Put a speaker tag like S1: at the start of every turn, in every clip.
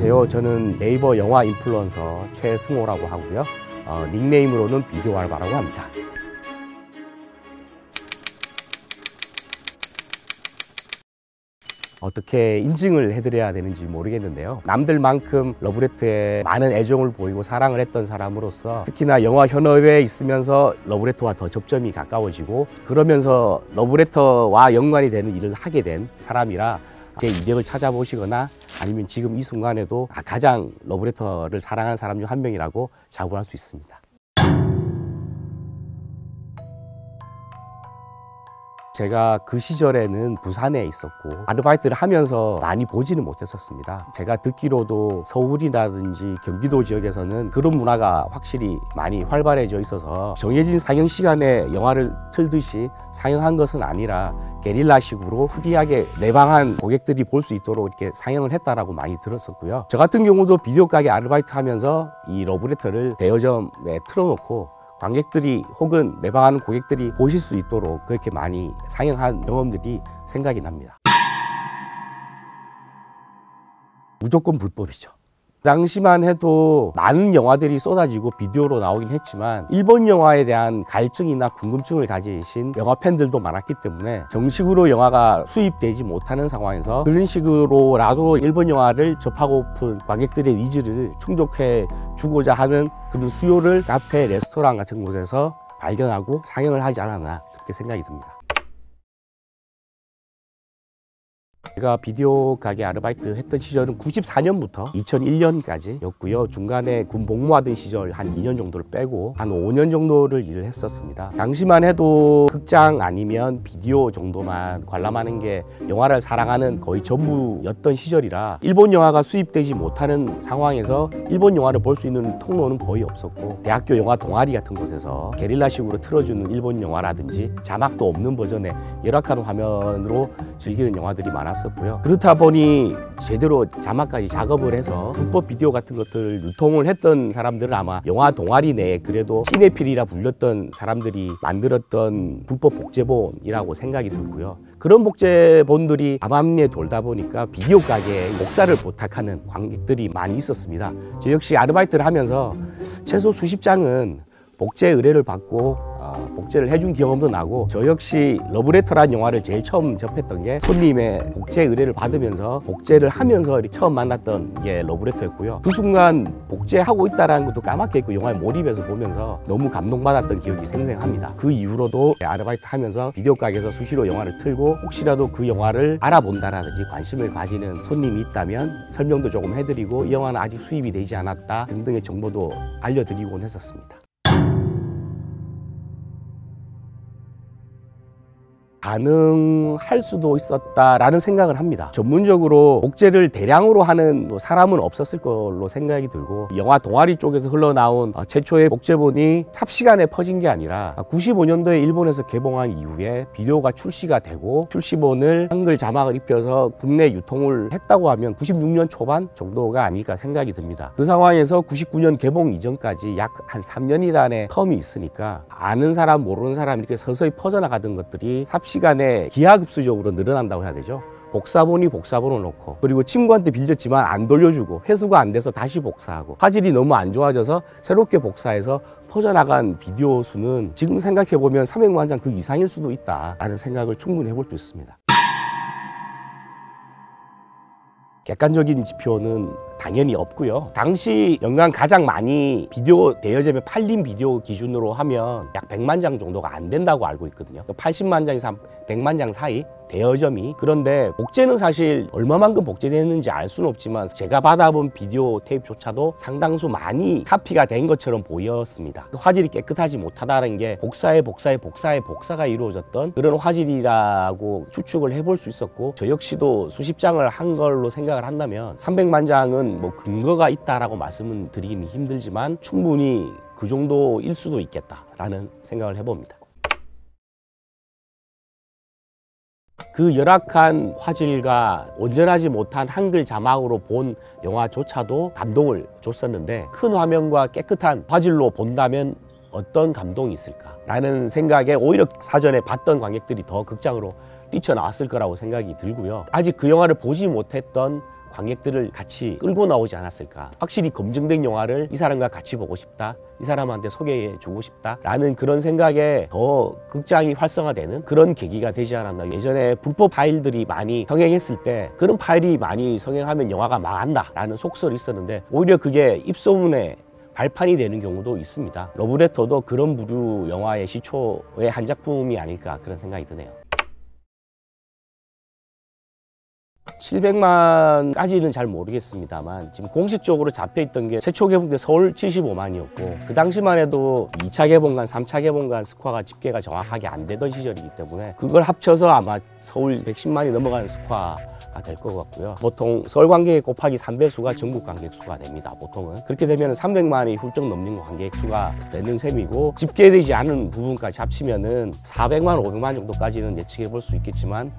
S1: 안녕하세요. 저는 네이버 영화 인플루언서 최승호라고 하고요. 닉네임으로는 비디오알바라고 합니다. 어떻게 인증을 해드려야 되는지 모르겠는데요. 남들만큼 러브레터에 많은 애정을 보이고 사랑을 했던 사람으로서 특히나 영화 현업에 있으면서 러브레터와 더 접점이 가까워지고 그러면서 러브레터와 연관이 되는 일을 하게 된 사람이라 제 이력을 찾아보시거나 아니면 지금 이 순간에도 가장 러브레터를 사랑하는 사람 중 한 명이라고 자부할 수 있습니다. 제가 그 시절에는 부산에 있었고 아르바이트를 하면서 많이 보지는 못했었습니다. 제가 듣기로도 서울이라든지 경기도 지역에서는 그런 문화가 확실히 많이 활발해져 있어서 정해진 상영 시간에 영화를 틀듯이 상영한 것은 아니라 게릴라식으로 프리하게 내방한 고객들이 볼 수 있도록 이렇게 상영을 했다라고 많이 들었었고요. 저 같은 경우도 비디오 가게 아르바이트 하면서 이 러브레터를 대여점에 틀어놓고 관객들이 혹은 내방하는 고객들이 보실 수 있도록 그렇게 많이 상영한 경험들이 생각이 납니다. 무조건 불법이죠. 그 당시만 해도 많은 영화들이 쏟아지고 비디오로 나오긴 했지만 일본 영화에 대한 갈증이나 궁금증을 가지신 영화 팬들도 많았기 때문에 정식으로 영화가 수입되지 못하는 상황에서 그런 식으로라도 일본 영화를 접하고픈 관객들의 니즈를 충족해 주고자 하는 그런 수요를 카페, 레스토랑 같은 곳에서 발견하고 상영을 하지 않았나 그렇게 생각이 듭니다. 제가 비디오 가게 아르바이트 했던 시절은 94년부터 2001년까지였고요. 중간에 군 복무하던 시절 한 2년 정도를 빼고 한 5년 정도를 일을 했었습니다. 당시만 해도 극장 아니면 비디오 정도만 관람하는 게 영화를 사랑하는 거의 전부였던 시절이라 일본 영화가 수입되지 못하는 상황에서 일본 영화를 볼 수 있는 통로는 거의 없었고 대학교 영화 동아리 같은 곳에서 게릴라식으로 틀어주는 일본 영화라든지 자막도 없는 버전의 열악한 화면으로 즐기는 영화들이 많았어요. 그렇다 보니 제대로 자막까지 작업을 해서 불법 비디오 같은 것들을 유통을 했던 사람들은 아마 영화 동아리 내에 그래도 시네필이라 불렸던 사람들이 만들었던 불법 복제본이라고 생각이 들고요. 그런 복제본들이 암암리에 돌다 보니까 비디오 가게에 목사를 부탁하는 관객들이 많이 있었습니다. 저 역시 아르바이트를 하면서 최소 수십 장은 복제 의뢰를 받고 복제를 해준 경험도 나고 저 역시 러브레터라는 영화를 제일 처음 접했던 게 손님의 복제 의뢰를 받으면서 복제를 하면서 처음 만났던 게 러브레터였고요. 그 순간 복제하고 있다는 것도 까맣게 있고 영화에 몰입해서 보면서 너무 감동받았던 기억이 생생합니다. 그 이후로도 아르바이트 하면서 비디오 가게에서 수시로 영화를 틀고 혹시라도 그 영화를 알아본다라든지 관심을 가지는 손님이 있다면 설명도 조금 해드리고 이 영화는 아직 수입이 되지 않았다 등등의 정보도 알려드리곤 했었습니다. 가능할 수도 있었다라는 생각을 합니다. 전문적으로 복제를 대량으로 하는 사람은 없었을 걸로 생각이 들고 영화 동아리 쪽에서 흘러나온 최초의 복제본이 삽시간에 퍼진 게 아니라 95년도에 일본에서 개봉한 이후에 비디오가 출시가 되고 출시본을 한글 자막을 입혀서 국내 유통을 했다고 하면 96년 초반 정도가 아닐까 생각이 듭니다. 그 상황에서 99년 개봉 이전까지 약 한 3년이라는 텀이 있으니까 아는 사람 모르는 사람 이렇게 서서히 퍼져나가던 것들이 시간에 기하급수적으로 늘어난다고 해야 되죠. 복사본이 복사본을 놓고 그리고 친구한테 빌렸지만 안 돌려주고 회수가 안 돼서 다시 복사하고 화질이 너무 안 좋아져서 새롭게 복사해서 퍼져나간 비디오 수는 지금 생각해보면 300만 장 그 이상일 수도 있다라는 생각을 충분히 해볼 수 있습니다. 객관적인 지표는 당연히 없고요. 당시 연간 가장 많이 비디오 대여점에 팔린 비디오 기준으로 하면 약 100만 장 정도가 안 된다고 알고 있거든요. 80만 장에서 100만 장 사이 대여점이. 그런데 복제는 사실 얼마만큼 복제됐는지 알 수는 없지만 제가 받아본 비디오 테이프조차도 상당수 많이 카피가 된 것처럼 보였습니다. 화질이 깨끗하지 못하다는 게 복사가 이루어졌던 그런 화질이라고 추측을 해볼 수 있었고 저 역시도 수십 장을 한 걸로 생각을 한다면 300만 장은 뭐 근거가 있다라고 말씀은 드리기는 힘들지만 충분히 그 정도일 수도 있겠다라는 생각을 해봅니다. 그 열악한 화질과 온전하지 못한 한글 자막으로 본 영화조차도 감동을 줬었는데 큰 화면과 깨끗한 화질로 본다면 어떤 감동이 있을까? 라는 생각에 오히려 사전에 봤던 관객들이 더 극장으로 뛰쳐나왔을 거라고 생각이 들고요. 아직 그 영화를 보지 못했던 관객들을 같이 끌고 나오지 않았을까. 확실히 검증된 영화를 이 사람과 같이 보고 싶다, 이 사람한테 소개해 주고 싶다 라는 그런 생각에 더 극장이 활성화되는 그런 계기가 되지 않았나. 예전에 불법 파일들이 많이 성행했을 때 그런 파일이 많이 성행하면 영화가 망한다 라는 속설이 있었는데 오히려 그게 입소문에 발판이 되는 경우도 있습니다. 러브레터도 그런 부류 영화의 시초의 한 작품이 아닐까 그런 생각이 드네요. 700만까지는 잘 모르겠습니다만 지금 공식적으로 잡혀있던 게 최초 개봉 때 서울 75만이었고 그 당시만 해도 2차 개봉관, 3차 개봉관 스코어가 집계가 정확하게 안 되던 시절이기 때문에 그걸 합쳐서 아마 서울 110만이 넘어가는 스코어가 될 것 같고요. 보통 서울 관객 곱하기 3배수가 전국 관객 수가 됩니다. 보통은 그렇게 되면 300만이 훌쩍 넘는 관객 수가 되는 셈이고 집계되지 않은 부분까지 합치면은 400만, 500만 정도까지는 예측해 볼 수 있겠지만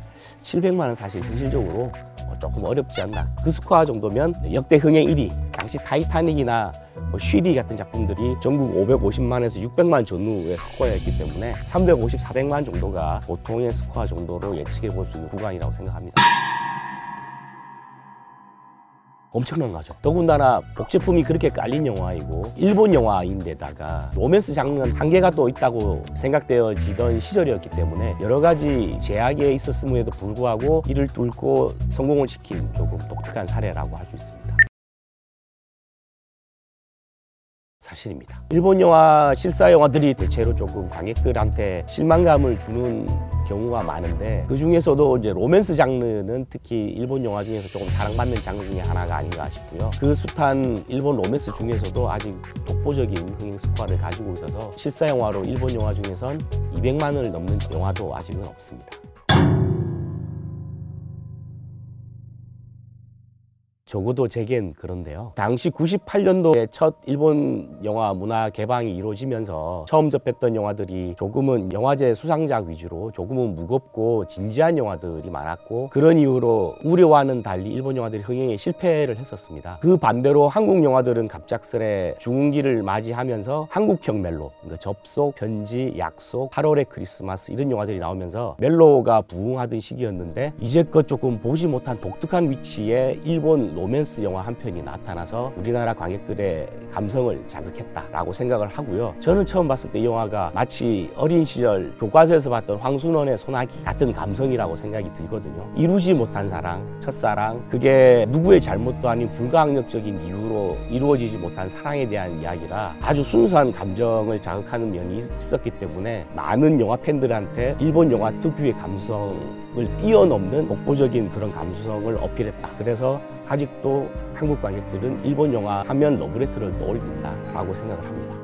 S1: 700만은 사실 현실적으로 조금 어렵지 않나. 그 스코어 정도면 역대 흥행 1위, 당시 타이타닉이나 쉬리 같은 작품들이 전국 550만에서 600만 전후의 스코어였기 때문에 350, 400만 정도가 보통의 스코어 정도로 예측해 볼 수 있는 구간이라고 생각합니다. 엄청난 거죠. 더군다나 복제품이 그렇게 깔린 영화이고 일본 영화인데다가 로맨스 장르는 한계가 또 있다고 생각되어지던 시절이었기 때문에 여러 가지 제약에 있었음에도 불구하고 이를 뚫고 성공을 시킨 조금 독특한 사례라고 할 수 있습니다. 사실입니다. 일본 영화, 실사 영화들이 대체로 조금 관객들한테 실망감을 주는 경우가 많은데 그 중에서도 이제 로맨스 장르는 특히 일본 영화 중에서 조금 사랑받는 장르 중에 하나가 아닌가 싶고요. 그 숱한 일본 로맨스 중에서도 아직 독보적인 흥행 스코어를 가지고 있어서 실사 영화로 일본 영화 중에선 200만을 넘는 영화도 아직은 없습니다. 적어도 제겐 그런데요. 당시 98년도에 첫 일본 영화 문화 개방이 이루어지면서 처음 접했던 영화들이 조금은 영화제 수상작 위주로 조금은 무겁고 진지한 영화들이 많았고 그런 이유로 우려와는 달리 일본 영화들이 흥행에 실패를 했었습니다. 그 반대로 한국 영화들은 갑작스레 중흥기를 맞이하면서 한국형 멜로, 그러니까 접속, 편지, 약속, 8월의 크리스마스 이런 영화들이 나오면서 멜로가 부흥하던 시기였는데 이제껏 조금 보지 못한 독특한 위치에 일본 로맨스 영화 한 편이 나타나서 우리나라 관객들의 감성을 자극했다라고 생각을 하고요. 저는 처음 봤을 때 이 영화가 마치 어린 시절 교과서에서 봤던 황순원의 소나기 같은 감성이라고 생각이 들거든요. 이루지 못한 사랑, 첫사랑, 그게 누구의 잘못도 아닌 불가항력적인 이유로 이루어지지 못한 사랑에 대한 이야기라 아주 순수한 감정을 자극하는 면이 있었기 때문에 많은 영화 팬들한테 일본 영화 특유의 감성을 뛰어넘는 독보적인 그런 감수성을 어필했다. 그래서 아직도 한국 관객들은 일본 영화 하면 러브레터를 떠올린다라고 생각을 합니다.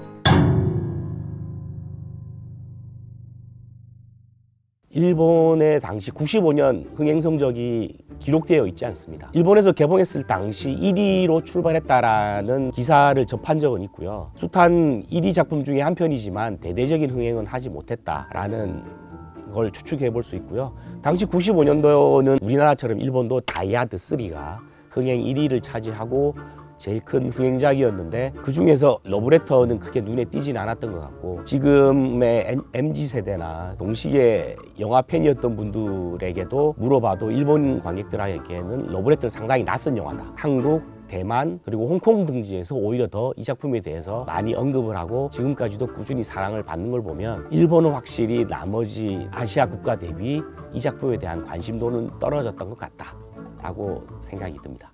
S1: 일본의 당시 95년 흥행 성적이 기록되어 있지 않습니다. 일본에서 개봉했을 당시 1위로 출발했다라는 기사를 접한 적은 있고요. 숱한 1위 작품 중에 한 편이지만 대대적인 흥행은 하지 못했다라는 걸 추측해 볼 수 있고요. 당시 95년도는 우리나라처럼 일본도 다이아드 3가 흥행 1위를 차지하고 제일 큰 흥행작이었는데 그 중에서 러브레터는 크게 눈에 띄진 않았던 것 같고 지금의 MZ세대나 동시에 영화 팬이었던 분들에게도 물어봐도 일본 관객들에게는 러브레터는 상당히 낯선 영화다. 한국, 대만 그리고 홍콩 등지에서 오히려 더 이 작품에 대해서 많이 언급을 하고 지금까지도 꾸준히 사랑을 받는 걸 보면 일본은 확실히 나머지 아시아 국가 대비 이 작품에 대한 관심도는 떨어졌던 것 같다 라고 생각이 듭니다.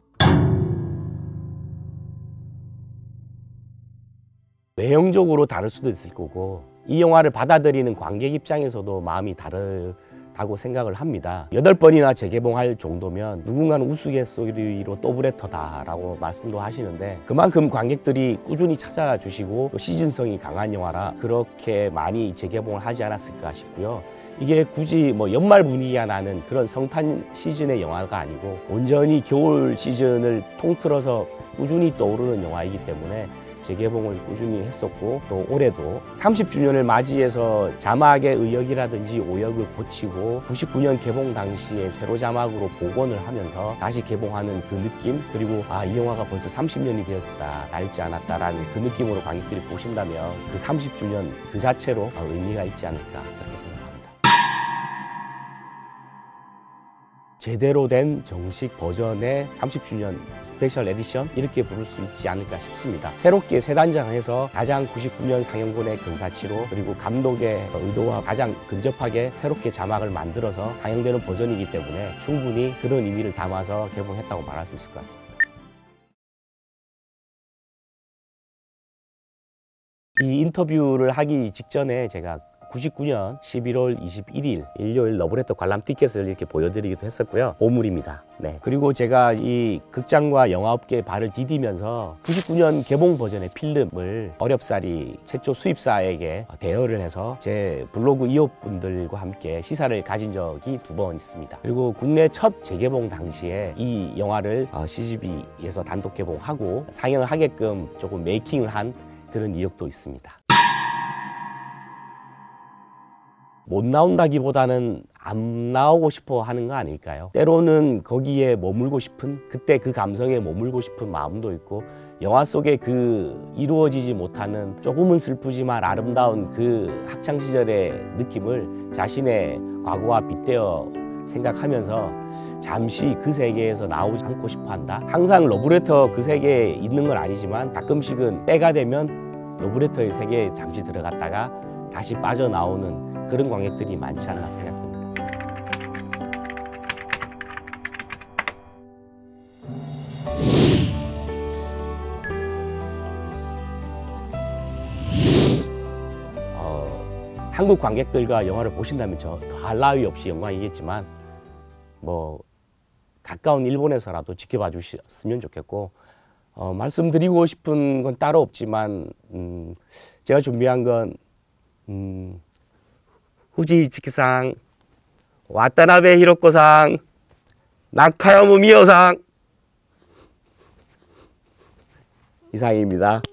S1: 내용적으로 다를 수도 있을 거고 이 영화를 받아들이는 관객 입장에서도 마음이 다르다고 생각을 합니다. 8번이나 재개봉할 정도면 누군가는 우스갯소리로 또브레터다라고 말씀도 하시는데 그만큼 관객들이 꾸준히 찾아주시고 시즌성이 강한 영화라 그렇게 많이 재개봉을 하지 않았을까 싶고요. 이게 굳이 뭐 연말 분위기가 나는 그런 성탄 시즌의 영화가 아니고 온전히 겨울 시즌을 통틀어서 꾸준히 떠오르는 영화이기 때문에 재개봉을 꾸준히 했었고 또 올해도 30주년을 맞이해서 자막의 의역이라든지 오역을 고치고 99년 개봉 당시에 세로 자막으로 복원을 하면서 다시 개봉하는 그 느낌 그리고 이 영화가 벌써 30년이 되었다 낡지 않았다라는 그 느낌으로 관객들이 보신다면 그 30주년 그 자체로 의미가 있지 않을까 그렇게 생각합니다. 제대로 된 정식 버전의 30주년 스페셜 에디션 이렇게 부를 수 있지 않을까 싶습니다. 새롭게 새 단장해서 가장 99년 상영본의 근사치로 그리고 감독의 의도와 가장 근접하게 새롭게 자막을 만들어서 상영되는 버전이기 때문에 충분히 그런 의미를 담아서 개봉했다고 말할 수 있을 것 같습니다. 이 인터뷰를 하기 직전에 제가 99년 11월 21일 일요일 러브레터 관람 티켓을 이렇게 보여드리기도 했었고요. 보물입니다. 네. 그리고 제가 이 극장과 영화업계에 발을 디디면서 99년 개봉 버전의 필름을 어렵사리 최초 수입사에게 대여를 해서 제 블로그 이웃분들과 함께 시사를 가진 적이 2번 있습니다. 그리고 국내 첫 재개봉 당시에 이 영화를 CGV에서 단독 개봉하고 상영을 하게끔 조금 메이킹을 한 그런 이력도 있습니다. 못 나온다기보다는 안 나오고 싶어 하는 거 아닐까요? 때로는 거기에 머물고 싶은, 그때 그 감성에 머물고 싶은 마음도 있고, 영화 속에 그 이루어지지 못하는 조금은 슬프지만 아름다운 그 학창시절의 느낌을 자신의 과거와 빗대어 생각하면서 잠시 그 세계에서 나오지 않고 싶어 한다. 항상 러브레터 그 세계에 있는 건 아니지만 가끔씩은 때가 되면 러브레터의 세계에 잠시 들어갔다가 다시 빠져나오는 그런 관객들이 많지 않나 생각됩니다. 한국 관객들과 영화를 보신다면 저 더할 나위 없이 영광이겠지만 뭐 가까운 일본에서라도 지켜봐 주셨으면 좋겠고 말씀드리고 싶은 건 따로 없지만 제가 준비한 건 후지이츠키상, 와타나베 히로코상, 나카야마 미오상 이상입니다.